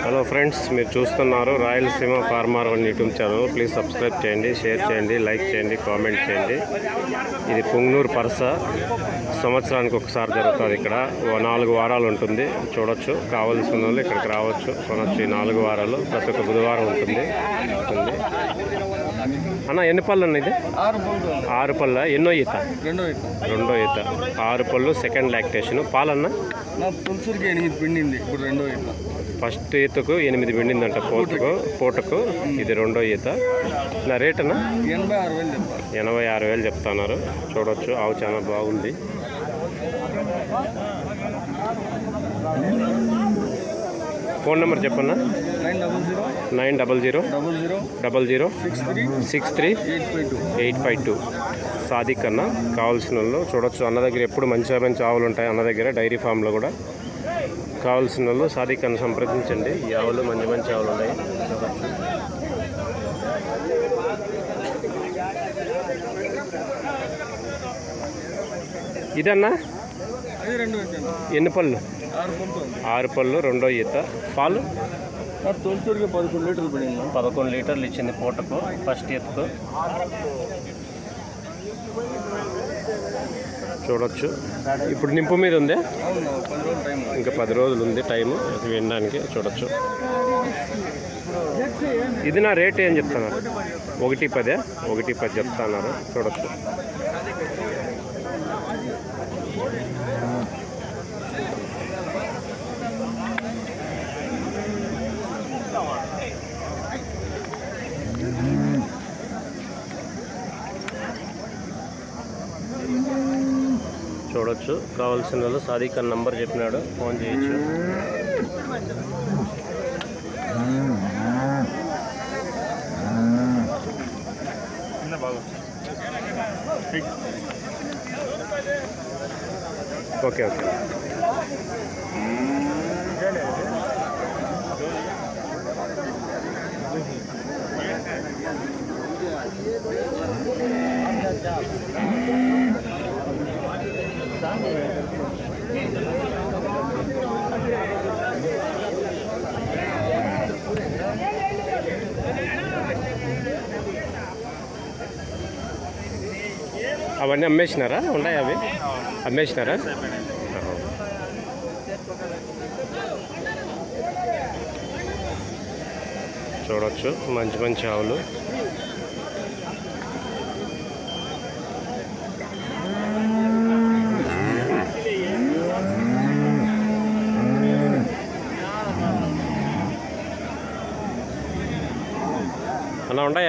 Hello friends, మీరు చూస్తున్నారు Rayalaseema farmer one YouTube channel. Please subscribe చేయండి, షేర్ చేయండి, లైక్ చేయండి, కామెంట్ చేయండి. ఇది పుంగనూరు పరస సంవత్సరానికి ఒకసారి జరుగుతుంది. ఇక్కడ 4 వారాలు ఉంటుంది. చూడొచ్చు, కావాల్సిన వాళ్ళు ఇక్కడికి రావచ్చు, కొనొచ్చు. ఈ 4 వారాలు ప్రతి ఒక్క బుధవారం ఉంటుంది. అన్న ఎన్ని పళ్ళు అన్న ఇది? 6 పళ్ళ. ఎన్నో ఈత? రెండో ఈత. 6 పళ్ళు, సెకండ్ లాక్టేషన్. పాలన్న పులుసుకి 8 పిండింది. ఇప్పుడు రెండో ఈత. ఫస్ట్ ఈతకు 8 పిండిందంట పూటకు. ఇది రెండో ఈత. నా రేట్ అన్న 86,000 చెప్తున్నారు. చూడొచ్చు, ఆవు చాలా బాగుంది. ఫోన్ నెంబర్ చెప్పన్నా. 9000063 సాదిక్ అన్న. కావాల్సిన వాళ్ళు చూడొచ్చు. అన్న దగ్గర ఎప్పుడు మంచి ఆవులు ఉంటాయి. అన్న దగ్గర డైరీ ఫామ్లో కూడా. కావాల్సిన వాళ్ళు సాదిక్ అన్న సంప్రదించండి. ఈ ఆవులు మంచి ఆవులు ఉన్నాయి. చూడొచ్చు. ఇదన్నా ఎన్ని పళ్ళు? 6 పళ్ళు, రెండో ఈత. పాలు 11 లీటర్లు ఇచ్చింది పూటకు, ఫస్ట్ ఈతకు. చూడొచ్చు. ఇప్పుడు నింపు మీద ఉంది. ఇంకా 10 రోజులు ఉంది టైము వినడానికి. చూడొచ్చు. ఇది నా రేట్ ఏం చెప్తున్నారు? 110 చెప్తున్నారు. చూడొచ్చు. చూడొచ్చు. కావాల్సిన వాళ్ళు సాదిక్ అన్న నంబర్ చెప్పినాడు, ఫోన్ చేయొచ్చు. ఓకే. అవన్నీ అమ్మేసినారా? ఉన్నాయి అవి అమ్మేసినారా? చూడొచ్చు, మంచి ఆవులు. అలా ఉన్నాయి.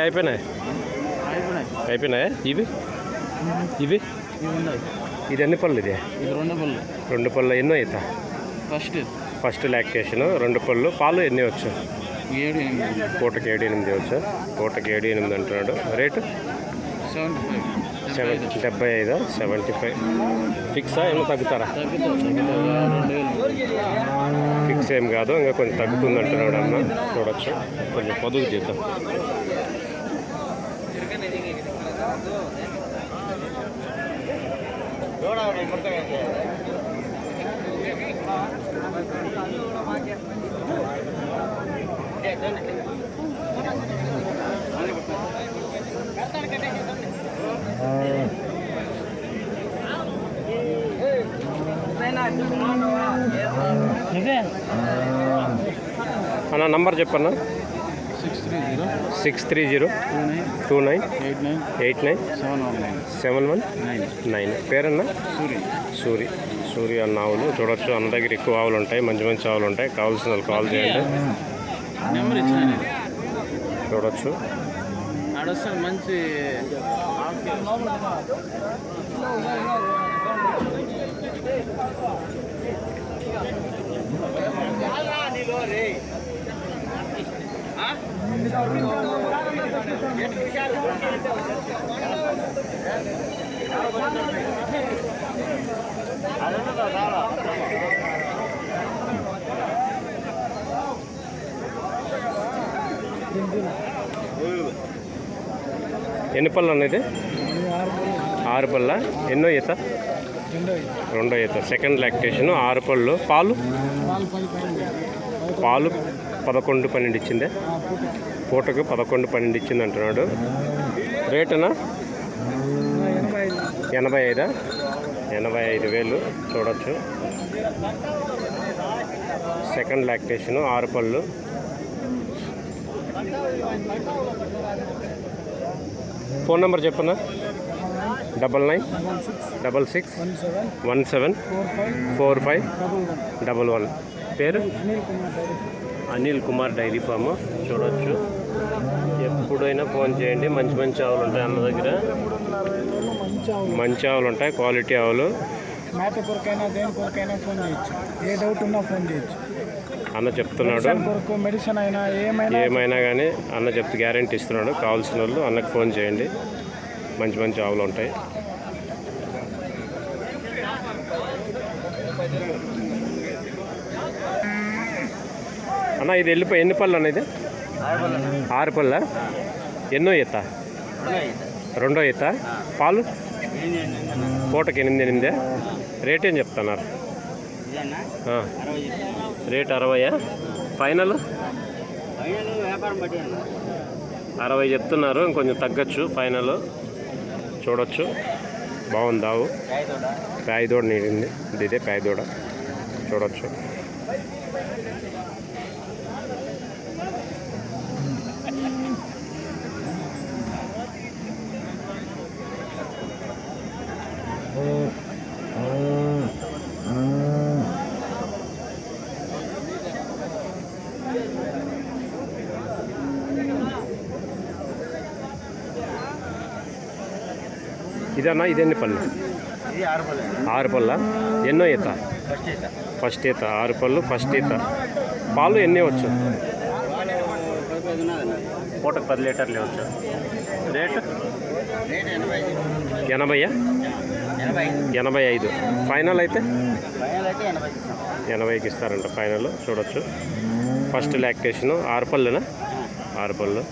అయిపోయినాయా ఇవి? ఇది ఎన్ని పళ్ళు? ఇది 2 పళ్ళు. ఎన్నో ఈత? First lactation. 2 పళ్ళు. పాలు ఎన్ని వచ్చు? 7-8 వచ్చు. పూటకి 7-8 అంటున్నాడు. రేటు 75 ఫిక్సా? ఏమో తగ్గుతారా? ఫిక్స్ ఏం కాదు, ఇంకా కొంచెం తగ్గుతుంది అంటున్నాడు అన్న. చూడొచ్చు. కొంచెం పొదుగు చేద్దాం. అన్న నంబర్ చెప్పన్నా. 630-2989-7119. పేరన్నా? సూరి అన్న ఆవులు. చూడొచ్చు. అన్న దగ్గర ఎక్కువ ఆవులు ఉంటాయి, మంచి ఆవులు ఉంటాయి. కావాల్సిన వాళ్ళు కాల్ చేయండి. చూడొచ్చు. మంచి ఎన్ని పళ్ళు అన్నది? 6 పళ్ళ. ఎన్నో ఈత? రెండో ఈత. Second lactation. 6 పళ్ళు. పాలు పాలు 11-12 ఇచ్చిందే. పూటకు 11-12 ఇచ్చింది అంటున్నాడు. రేటునా 85. 85,000 చూడొచ్చు. సెకండ్ లాక్టేషను, 6 పళ్ళు. ఫోన్ నెంబర్ చెప్పనా? 9966174511. పేరు అనిల్ కుమార్ డైరీ ఫామ్. చూడొచ్చు. ఎప్పుడైనా ఫోన్ చేయండి. మంచి మంచి ఆవులు ఉంటాయి అన్న దగ్గర. మంచి ఆవులు ఉంటాయి, క్వాలిటీ ఆవులు. మేత కొరకైనా దేని కొరకైనా ఫోన్ చేయొచ్చు. ఏ డౌట్ ఉన్నా ఫోన్ చేయొచ్చు. అన్న చెప్తున్నాడు. కొరకు మెడిసిన్ అయినా ఏమైనా కానీ అన్న చెప్తే గ్యారెంటీ ఇస్తున్నాడు. కావాల్సిన వాళ్ళు అన్నకు ఫోన్ చేయండి. మంచి మంచి ఆవులు ఉంటాయి. అన్న ఇది వెళ్ళిపోయి ఎన్ని పళ్ళు అన్న? ఇది 6 పళ్ళ. ఎన్నో ఈత? 2వ ఈత. పాలు పూటకి 8. రేట్ ఏం చెప్తున్నారు? రేట్ 60. ఫైనల్ 60 చెప్తున్నారు. ఇంకొంచెం తగ్గచ్చు ఫైనల్. చూడొచ్చు. బాగుంది ఆవు. ప్యాయిదోడ నీడింది. ఇదే ప్యాయిదోడ. చూడొచ్చు. ఇదన్నా ఇదెన్ని పళ్ళు? 6 పళ్ళ. ఎన్నో ఈత? ఫస్ట్ ఈత. 6 పళ్ళు ఫస్ట్ ఈత. పాలు ఎన్ని వచ్చు? పూటకు 10 లీటర్లు వచ్చు. రేటు 80. 85. ఫైనల్ అయితే 80కి ఇస్తారంట ఫైనల్. చూడొచ్చు. First lactation. 6 పళ్ళునా? 6 పళ్ళు.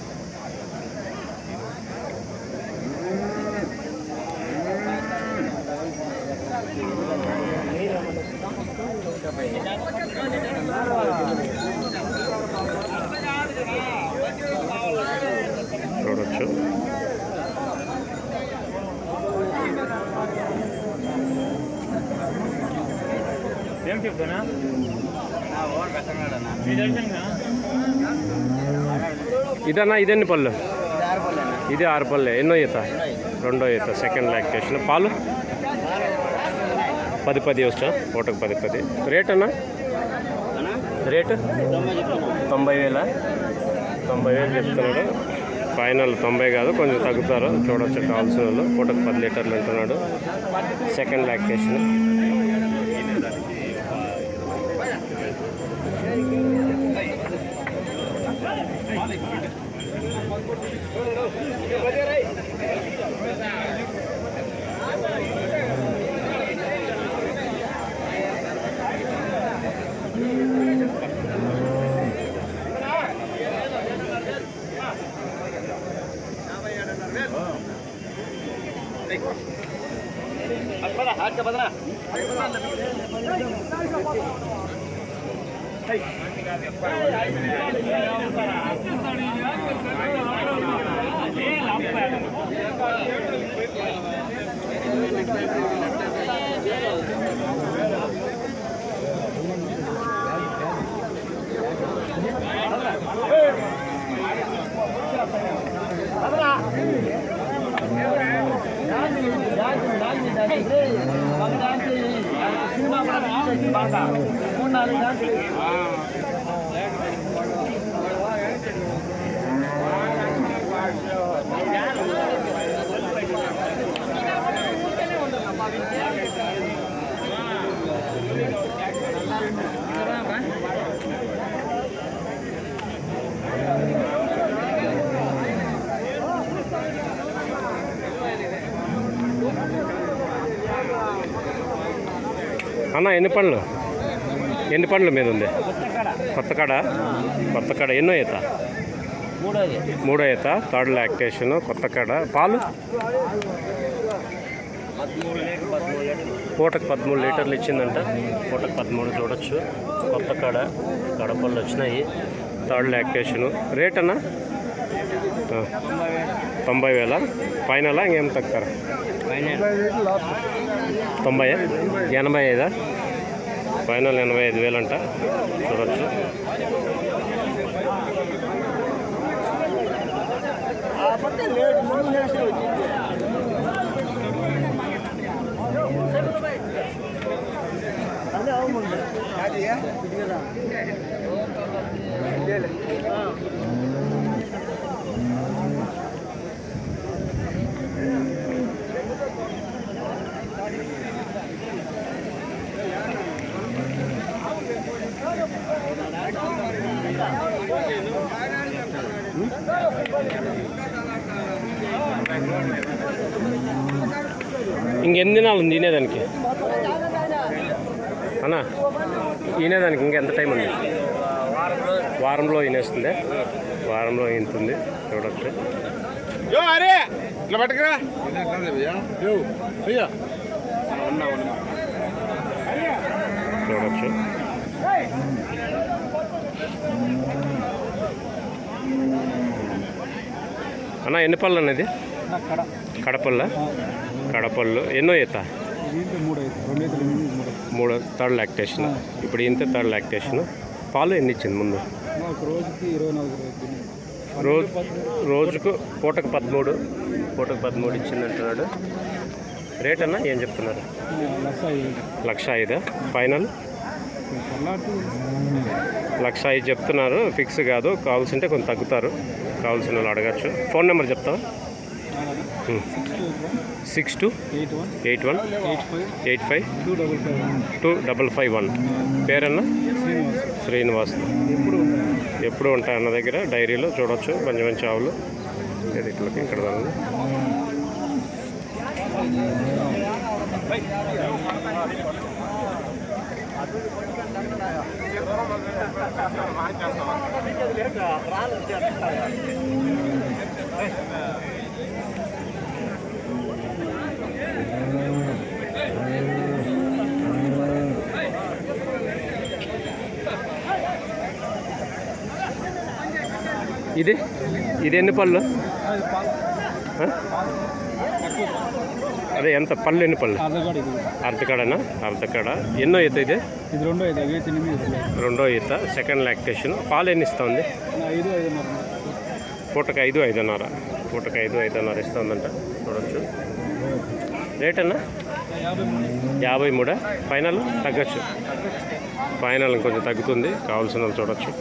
చూడొచ్చు. ఏం చెప్తానా? ఇదన్నా ఇదెన్ని పళ్ళు? ఇది 6 పళ్ళే. ఎన్నో ఈత? 2వ ఈత. Second lactation. పాలు 10 వచ్చా? పూటకు 10. రేట్ అన్నా? రేటు 90,000. 90,000 చెప్తున్నాడు. ఫైనల్ 90 కాదు, కొంచెం తగ్గుతారు. చూడొచ్చు కావాల్సిన వాళ్ళు. పూటకు 10 లీటర్లు అంటున్నాడు. Second lactation. అన్న ఎన్ని పండ్లు మీద ఉంది? కొత్త కాడ. ఎన్నో ఈత? 3వ ఈత. Third lactation. కొత్త కాడ. పాలు పూటకు 13 లీటర్లు ఇచ్చిందంట. పూటకు 13 చూడొచ్చు. కొత్త కడపళ్ళు వచ్చినాయి. Third lactation. రేట్ అన్నా 90,000 ఫైనలా ఇంకేం తక్కువ? 90 85 ఫైనల్ 85,000 అంట. చూడొచ్చు. ఇంకెన్ని దినాలు ఉంది ఈనేదానికి అన్నా? ఈనేదానికి ఇంకెంత టైం ఉంది? వారంలో ఈనేస్తుంది. వారంలో ఈనుతుంది. చూడొచ్చు. చూడొచ్చు. అన్న ఎన్ని పళ్ళు అనేది? కడపళ్ళు ఎన్నో ఈత? 3 థర్డ్ లాక్టేషన్. ఇప్పుడు ఇంత థర్డ్ లాక్టేషన్. పాలు ఎన్ని ఇచ్చింది ముందు? రోజుకు పూటకు 13 ఇచ్చింది అంటున్నాడు. రేట్ అన్నా ఏం చెప్తున్నారు? 1,05,000 ఫైనల్? 1,05,000 చెప్తున్నారు. ఫిక్స్ కాదు. కావాల్సింటే కొంచెం తగ్గుతారు. కావాల్సిన వాళ్ళు అడగచ్చు. ఫోన్ నెంబర్ చెప్తావా? 6281852551. పేరన్నా? శ్రీనివాస్. ఎప్పుడు ఉంటాయి అన్న దగ్గర డైరీలో చూడొచ్చు. మంచి మంచి ఆవులు ఇట్లకి ఇక్కడ దాన్ని. ఇది ఎన్ని పళ్ళు? అదే ఎంత పళ్ళు? ఎన్ని పళ్ళు? అర్ధకడనా? అర్ధకడ. ఎన్నో ఈత ఇది? రెండో ఈత. Second lactation. పాలు ఎన్ని ఇస్తుంది? పూటకు 5, 5.5. పూటకు 5, 5.5 ఇస్తుందంట. చూడొచ్చు. రేట్ అన్నా? 53. ఫైనల్ తగ్గచ్చు. ఫైనల్ ఇంకొంచెం తగ్గుతుంది. కావాల్సిన వాళ్ళు చూడొచ్చు.